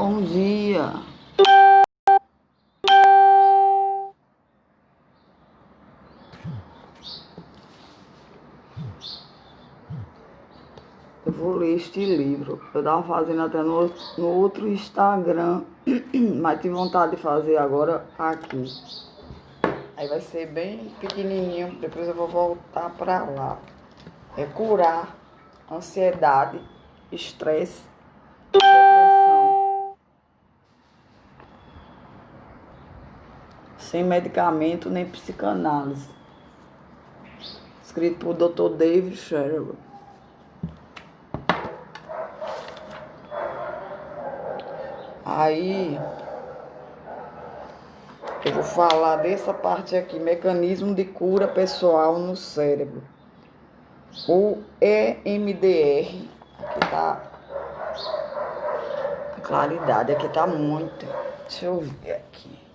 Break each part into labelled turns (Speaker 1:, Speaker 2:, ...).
Speaker 1: Bom dia. Eu vou ler este livro. Eu estava fazendo até no outro Instagram, mas tive vontade de fazer agora aqui. Aí vai ser bem pequenininho, depois eu vou voltar para lá. É curar ansiedade, estresse, depressão, sem medicamento nem psicanálise. Escrito por Dr. David Sherwood. Aí, eu vou falar dessa parte aqui, mecanismo de cura pessoal no cérebro. O EMDR, aqui tá, a claridade aqui tá muito. Deixa eu ver aqui.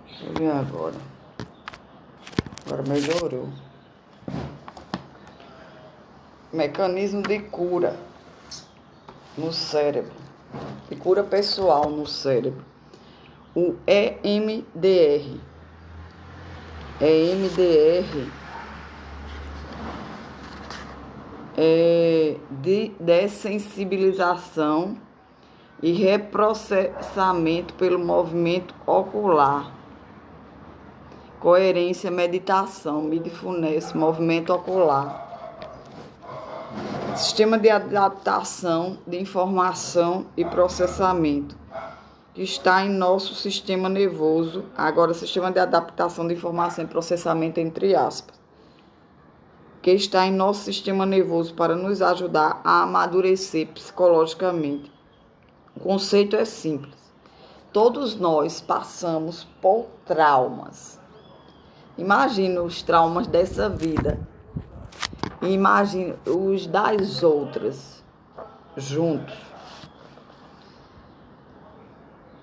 Speaker 1: Deixa eu ver agora. Agora melhorou. Mecanismo de cura no cérebro. De cura pessoal no cérebro. O EMDR. EMDR é de dessensibilização e reprocessamento pelo movimento ocular. Coerência, meditação, mindfulness, movimento ocular. Sistema de adaptação de informação e processamento, que está em nosso sistema nervoso. Agora, sistema de adaptação de informação e processamento, entre aspas, que está em nosso sistema nervoso para nos ajudar a amadurecer psicologicamente. O conceito é simples. Todos nós passamos por traumas. Imagina os traumas dessa vida. Imagine os das outras, juntos.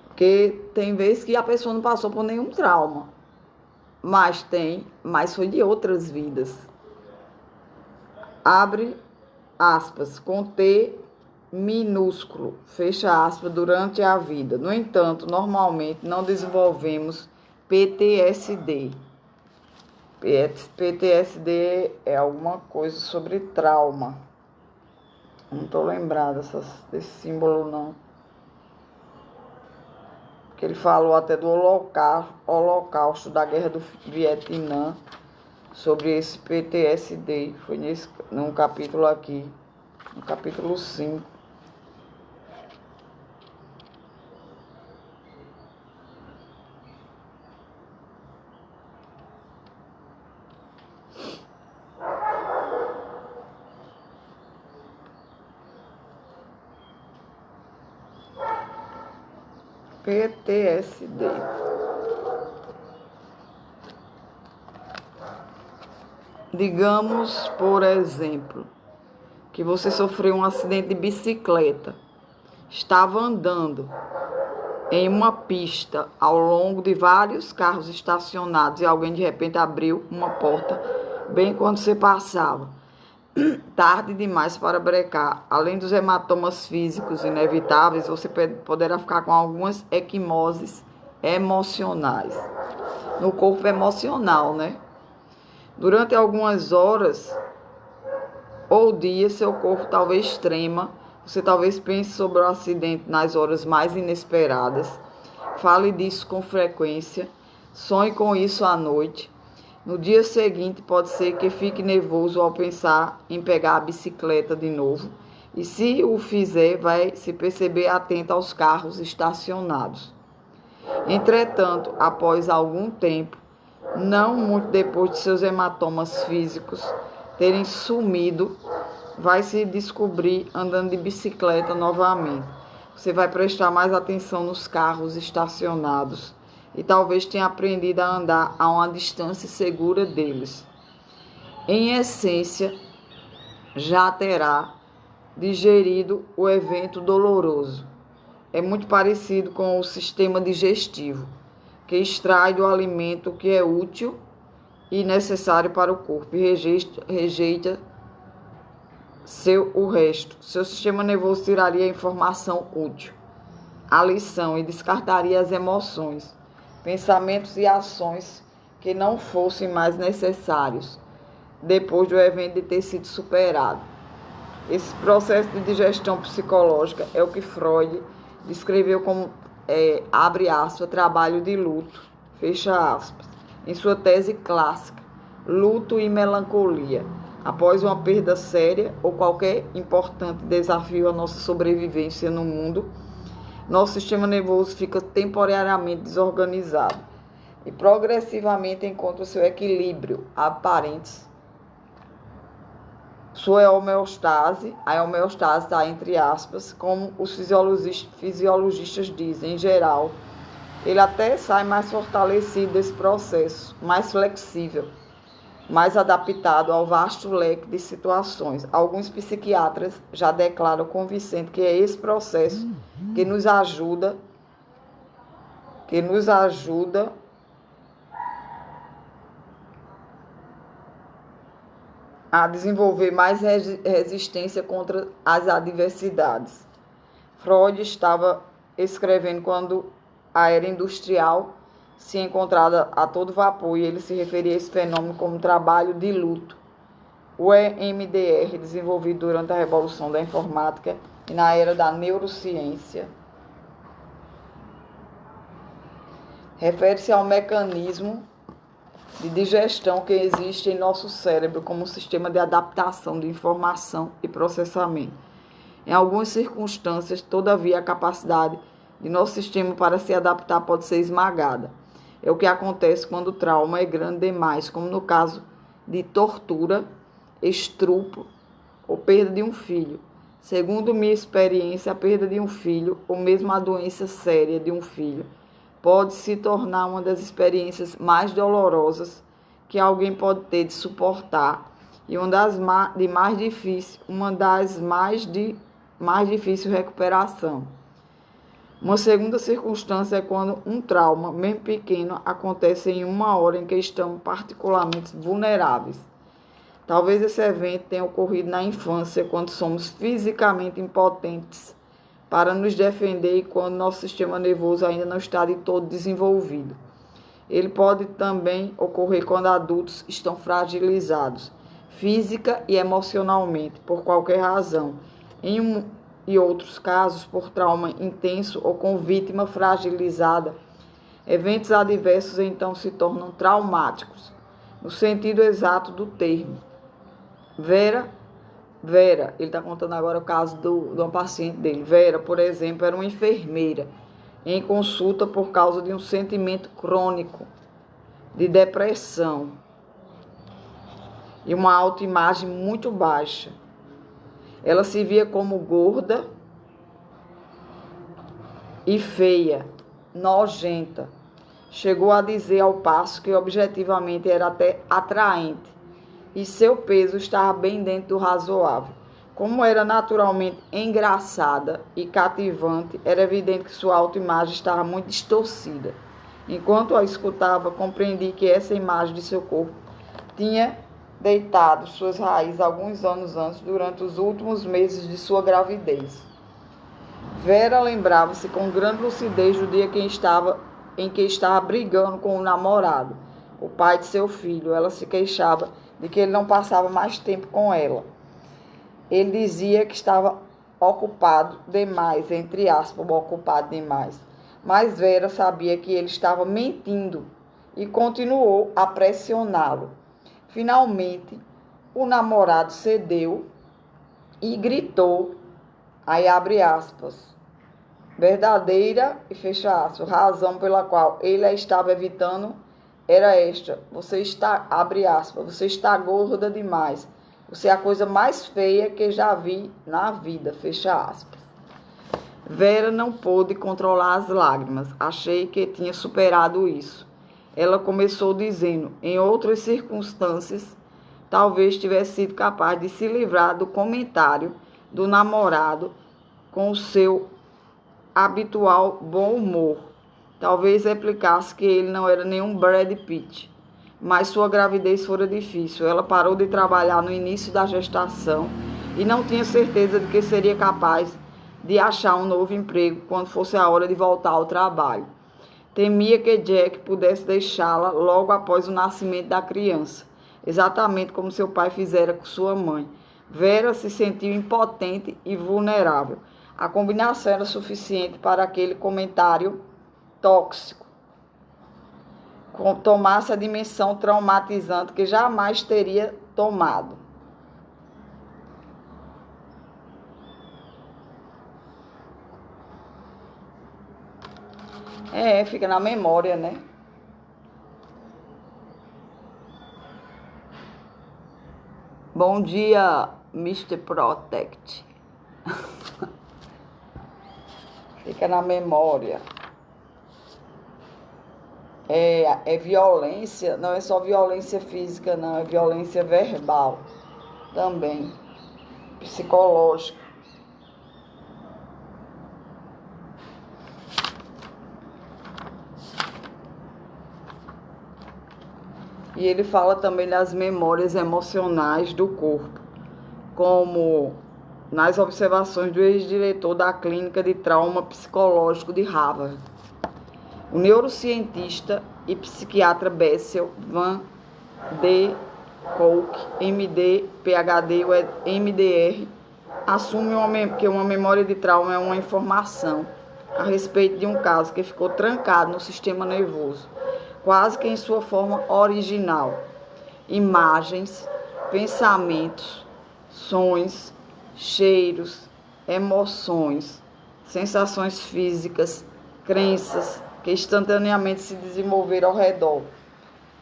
Speaker 1: Porque tem vezes que a pessoa não passou por nenhum trauma. Mas foi de outras vidas. Abre aspas, com T minúsculo, fecha aspas, durante a vida. No entanto, normalmente não desenvolvemos PTSD. PTSD é alguma coisa sobre trauma. Não estou lembrada desse símbolo, não. Porque ele falou até do holocausto da Guerra do Vietnã, sobre esse PTSD. Foi num capítulo aqui, no capítulo 5. PTSD. Digamos, por exemplo, que você sofreu um acidente de bicicleta. Estava andando em uma pista ao longo de vários carros estacionados e alguém de repente abriu uma porta bem quando você passava. Tarde demais para brecar. Além dos hematomas físicos inevitáveis, você poderá ficar com algumas equimoses emocionais. No corpo emocional, né? Durante algumas horas ou dias, seu corpo talvez trema. Você talvez pense sobre o acidente nas horas mais inesperadas. Fale disso com frequência. Sonhe com isso à noite. No dia seguinte, pode ser que fique nervoso ao pensar em pegar a bicicleta de novo. E se o fizer, vai se perceber atento aos carros estacionados. Entretanto, após algum tempo, não muito depois de seus hematomas físicos terem sumido, vai se descobrir andando de bicicleta novamente. Você vai prestar mais atenção nos carros estacionados e talvez tenha aprendido a andar a uma distância segura deles. Em essência, já terá digerido o evento doloroso. É muito parecido com o sistema digestivo, que extrai do alimento o que é útil e necessário para o corpo e rejeita o resto. Seu sistema nervoso tiraria a informação útil, a lição, e descartaria as emoções, pensamentos e ações que não fossem mais necessários depois do evento de ter sido superado. Esse processo de digestão psicológica é o que Freud descreveu como, abre aspas, trabalho de luto, fecha aspas, em sua tese clássica, Luto e Melancolia. Após uma perda séria ou qualquer importante desafio à nossa sobrevivência no mundo, nosso sistema nervoso fica temporariamente desorganizado e progressivamente encontra seu equilíbrio aparente. Sua homeostase, a homeostase está entre aspas, como os fisiologistas dizem, em geral, ele até sai mais fortalecido desse processo, mais flexível, mais adaptado ao vasto leque de situações. Alguns psiquiatras já declaram convincente que é esse processo que nos ajuda a desenvolver mais resistência contra as adversidades. Freud estava escrevendo quando a era industrial se encontrava a todo vapor e ele se referia a esse fenômeno como trabalho de luto. O EMDR, desenvolvido durante a Revolução da Informática e na era da neurociência, refere-se ao mecanismo de digestão que existe em nosso cérebro como um sistema de adaptação de informação e processamento. Em algumas circunstâncias, todavia, a capacidade de nosso sistema para se adaptar pode ser esmagada. É o que acontece quando o trauma é grande demais, como no caso de tortura, estupro ou perda de um filho. Segundo minha experiência, a perda de um filho, ou mesmo a doença séria de um filho, pode se tornar uma das experiências mais dolorosas que alguém pode ter de suportar e uma das mais difícil recuperação. Uma segunda circunstância é quando um trauma, mesmo pequeno, acontece em uma hora em que estamos particularmente vulneráveis. Talvez esse evento tenha ocorrido na infância, quando somos fisicamente impotentes para nos defender e quando nosso sistema nervoso ainda não está de todo desenvolvido. Ele pode também ocorrer quando adultos estão fragilizados, física e emocionalmente, por qualquer razão. E outros casos, por trauma intenso ou com vítima fragilizada, eventos adversos então se tornam traumáticos, no sentido exato do termo. Vera, ele está contando agora o caso de uma paciente dele. Vera, por exemplo, era uma enfermeira em consulta por causa de um sentimento crônico de depressão e uma autoimagem muito baixa. Ela se via como gorda e feia, nojenta. Chegou a dizer ao passo que objetivamente era até atraente e seu peso estava bem dentro do razoável. Como era naturalmente engraçada e cativante, era evidente que sua autoimagem estava muito distorcida. Enquanto a escutava, compreendi que essa imagem de seu corpo tinha deitado suas raízes alguns anos antes, durante os últimos meses de sua gravidez. Vera lembrava-se com grande lucidez do dia em que estava brigando com o namorado, o pai de seu filho. Ela se queixava de que ele não passava mais tempo com ela. Ele dizia que estava ocupado demais, entre aspas, ocupado demais. Mas Vera sabia que ele estava mentindo e continuou a pressioná-lo. Finalmente, o namorado cedeu e gritou, aí abre aspas, verdadeira e fecha aspas, razão pela qual ele a estava evitando era esta: abre aspas, você está gorda demais, você é a coisa mais feia que já vi na vida, fecha aspas. Vera não pôde controlar as lágrimas, achei que tinha superado isso. Ela começou dizendo, em outras circunstâncias, talvez tivesse sido capaz de se livrar do comentário do namorado com o seu habitual bom humor. Talvez replicasse que ele não era nenhum Brad Pitt, mas sua gravidez fora difícil. Ela parou de trabalhar no início da gestação e não tinha certeza de que seria capaz de achar um novo emprego quando fosse a hora de voltar ao trabalho. Temia que Jack pudesse deixá-la logo após o nascimento da criança, exatamente como seu pai fizera com sua mãe. Vera se sentiu impotente e vulnerável. A combinação era suficiente para aquele comentário tóxico tomasse a dimensão traumatizante que jamais teria tomado. Fica na memória, né? Bom dia, Mr. Protect. Fica na memória. É violência, não é só violência física, não, é violência verbal também, psicológica. E ele fala também das memórias emocionais do corpo, como nas observações do ex-diretor da Clínica de Trauma Psicológico de Harvard, o neurocientista e psiquiatra Bessel van der Kolk, MD, PhD, MDR, assume que uma memória de trauma é uma informação a respeito de um caso que ficou trancado no sistema nervoso, quase que em sua forma original. Imagens, pensamentos, sons, cheiros, emoções, sensações físicas, crenças que instantaneamente se desenvolveram ao redor.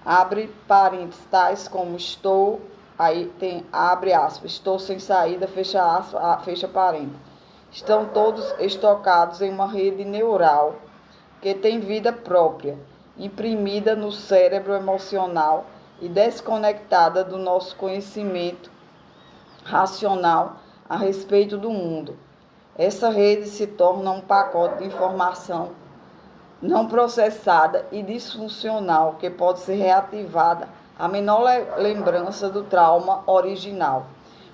Speaker 1: Abre parênteses, tais como estou, aí tem, abre aspas, estou sem saída, fecha aspas, fecha parênteses. Estão todos estocados em uma rede neural que tem vida própria, imprimida no cérebro emocional e desconectada do nosso conhecimento racional a respeito do mundo. Essa rede se torna um pacote de informação não processada e disfuncional que pode ser reativada à menor lembrança do trauma original.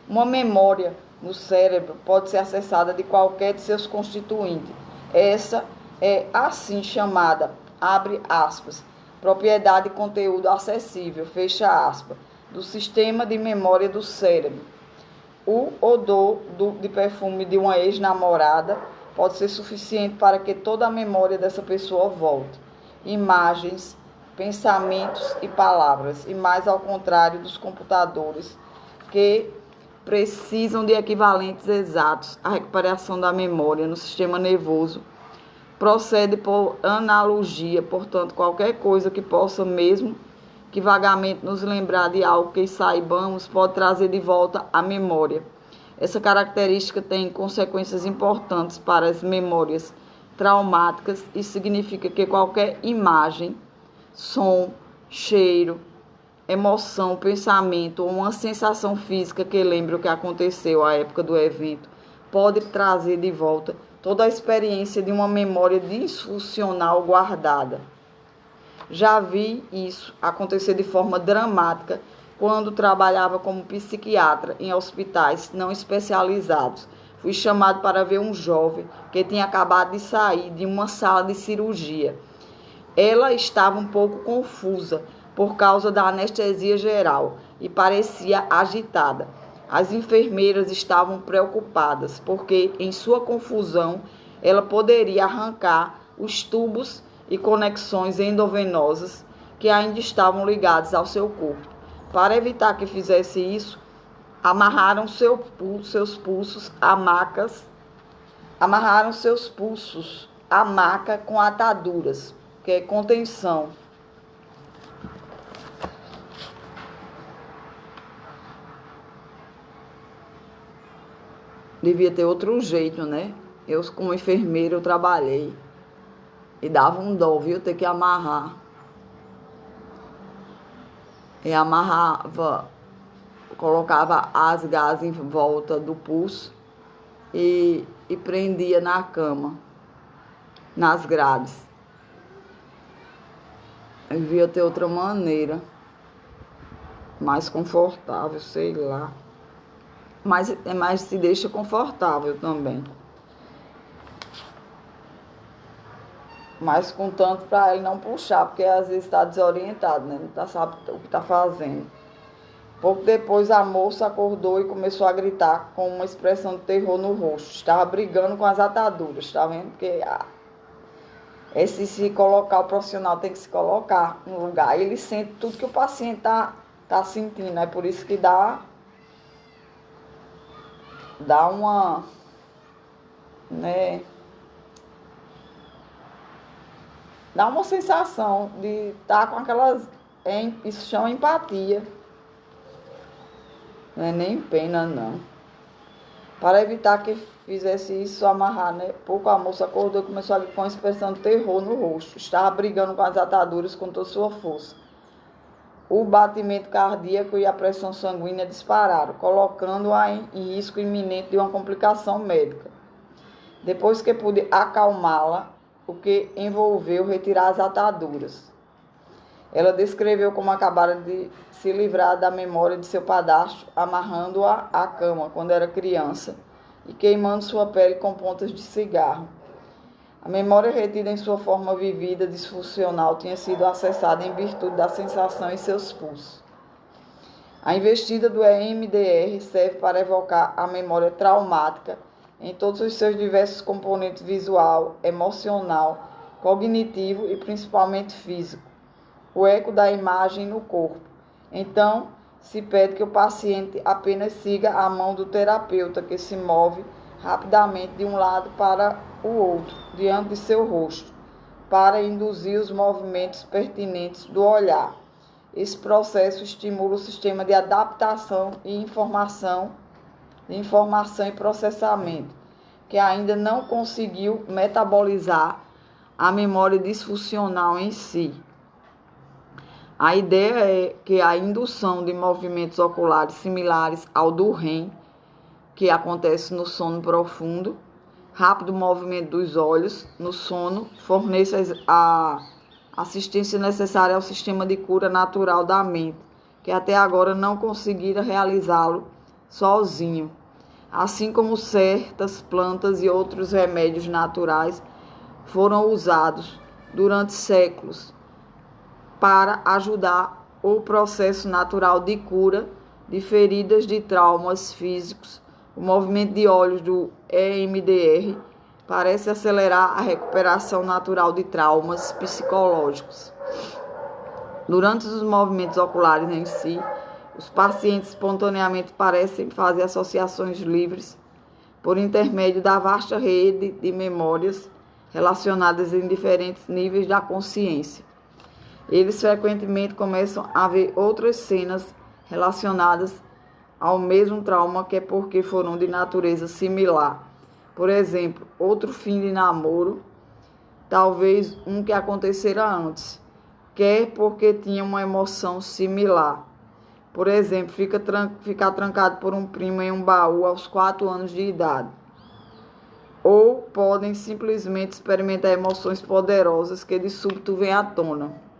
Speaker 1: Uma memória no cérebro pode ser acessada de qualquer de seus constituintes. Essa é assim chamada, abre aspas, propriedade e conteúdo acessível, fecha aspas, do sistema de memória do cérebro. O odor de perfume de uma ex-namorada pode ser suficiente para que toda a memória dessa pessoa volte. Imagens, pensamentos e palavras, e mais ao contrário dos computadores, que precisam de equivalentes exatos. A recuperação da memória no sistema nervoso procede por analogia, portanto, qualquer coisa que possa, mesmo que vagamente, nos lembrar de algo que saibamos, pode trazer de volta a memória. Essa característica tem consequências importantes para as memórias traumáticas e significa que qualquer imagem, som, cheiro, emoção, pensamento ou uma sensação física que lembre o que aconteceu à época do evento pode trazer de volta toda a experiência de uma memória disfuncional guardada. Já vi isso acontecer de forma dramática quando trabalhava como psiquiatra em hospitais não especializados. Fui chamado para ver um jovem que tinha acabado de sair de uma sala de cirurgia. Ela estava um pouco confusa por causa da anestesia geral e parecia agitada. As enfermeiras estavam preocupadas porque, em sua confusão, ela poderia arrancar os tubos e conexões endovenosas que ainda estavam ligados ao seu corpo. Para evitar que fizesse isso, amarraram seus pulsos a maca com ataduras, que é contenção. Devia ter outro jeito, né? Eu, como enfermeira, eu trabalhei. E dava um dó, viu? Ter que amarrar. E amarrava, colocava as gases em volta do pulso e prendia na cama, nas grades. Devia ter outra maneira, mais confortável, sei lá. mas se deixa confortável também. Mas contanto para ele não puxar, porque às vezes está desorientado, né? Não sabe o que está fazendo. Pouco depois a moça acordou e começou a gritar com uma expressão de terror no rosto. Estava brigando com as ataduras, tá vendo? Porque se colocar, o profissional tem que se colocar no lugar. Ele sente tudo que o paciente tá sentindo. É por isso que dá uma, né? Dá uma sensação de estar com aquelas... Isso chama empatia. Não é nem pena, não. Para evitar que fizesse isso, amarrar, né? Pouco a moça acordou e começou a gritar com uma expressão de terror no rosto. Estava brigando com as ataduras com toda sua força. O batimento cardíaco e a pressão sanguínea dispararam, colocando-a em risco iminente de uma complicação médica. Depois que pude acalmá-la, o que envolveu retirar as ataduras. Ela descreveu como acabara de se livrar da memória de seu padrasto, amarrando-a à cama quando era criança e queimando sua pele com pontas de cigarro. A memória retida em sua forma vivida, disfuncional, tinha sido acessada em virtude da sensação em seus pulsos. A investida do EMDR serve para evocar a memória traumática em todos os seus diversos componentes visual, emocional, cognitivo e principalmente físico. O eco da imagem no corpo. Então, se pede que o paciente apenas siga a mão do terapeuta, que se move rapidamente de um lado para o outro, diante de seu rosto, para induzir os movimentos pertinentes do olhar. Esse processo estimula o sistema de adaptação e informação e processamento, que ainda não conseguiu metabolizar a memória disfuncional em si. A ideia é que a indução de movimentos oculares similares ao do REM, que acontece no sono profundo, rápido movimento dos olhos no sono, forneça a assistência necessária ao sistema de cura natural da mente, que até agora não conseguira realizá-lo sozinho. Assim como certas plantas e outros remédios naturais foram usados durante séculos para ajudar o processo natural de cura de feridas de traumas físicos. O movimento de olhos do EMDR parece acelerar a recuperação natural de traumas psicológicos. Durante os movimentos oculares em si, os pacientes espontaneamente parecem fazer associações livres por intermédio da vasta rede de memórias relacionadas em diferentes níveis da consciência. Eles frequentemente começam a ver outras cenas relacionadas ao mesmo trauma, que é porque foram de natureza similar. Por exemplo, outro fim de namoro, talvez um que acontecera antes, quer porque tinha uma emoção similar. Por exemplo, ficar trancado por um primo em um baú aos 4 anos de idade. Ou podem simplesmente experimentar emoções poderosas que de súbito vêm à tona.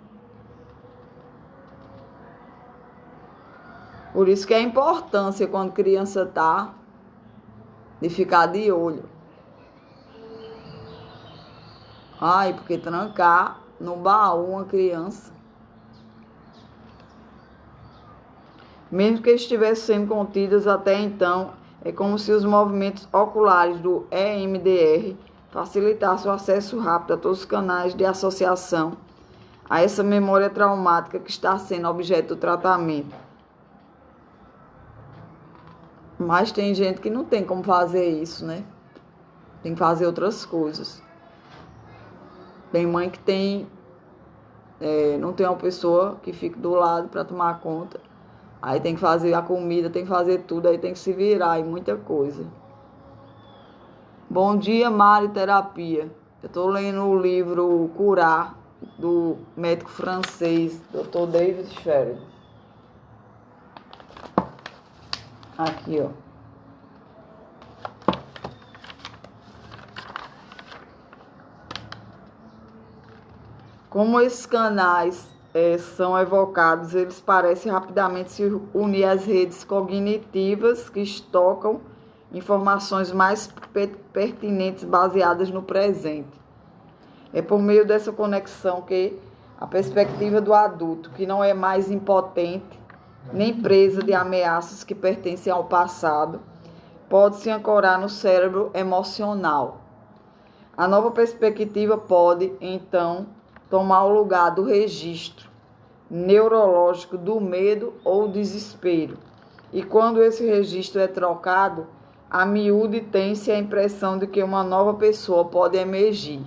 Speaker 1: Por isso que é a importância, quando criança está, de ficar de olho. Porque trancar no baú uma criança, mesmo que estivessem sendo contidas até então, é como se os movimentos oculares do EMDR facilitassem o acesso rápido a todos os canais de associação a essa memória traumática que está sendo objeto do tratamento. Mas tem gente que não tem como fazer isso, né? Tem que fazer outras coisas. Tem mãe que não tem uma pessoa que fique do lado para tomar conta. Aí tem que fazer a comida, tem que fazer tudo, aí tem que se virar em muita coisa. Bom dia, Mari Terapia. Eu estou lendo o livro Curar, do médico francês, Dr. David Sherry. Aqui, ó. Como esses canais são evocados, eles parecem rapidamente se unir às redes cognitivas que estocam informações mais pertinentes baseadas no presente. É por meio dessa conexão que a perspectiva do adulto, que não é mais impotente, nem presa de ameaças que pertencem ao passado, pode se ancorar no cérebro emocional. A nova perspectiva pode, então, tomar o lugar do registro neurológico do medo ou desespero. E quando esse registro é trocado, a miúde tem-se a impressão de que uma nova pessoa pode emergir.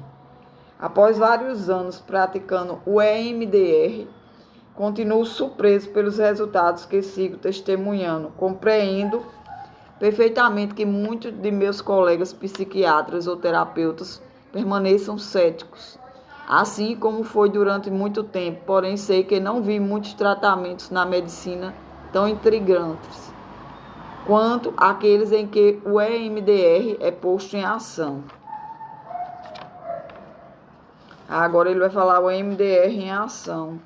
Speaker 1: Após vários anos praticando o EMDR, continuo surpreso pelos resultados que sigo testemunhando. Compreendo perfeitamente que muitos de meus colegas psiquiatras ou terapeutas permaneçam céticos, assim como foi durante muito tempo, porém sei que não vi muitos tratamentos na medicina tão intrigantes quanto aqueles em que o EMDR é posto em ação. Agora ele vai falar o EMDR em ação.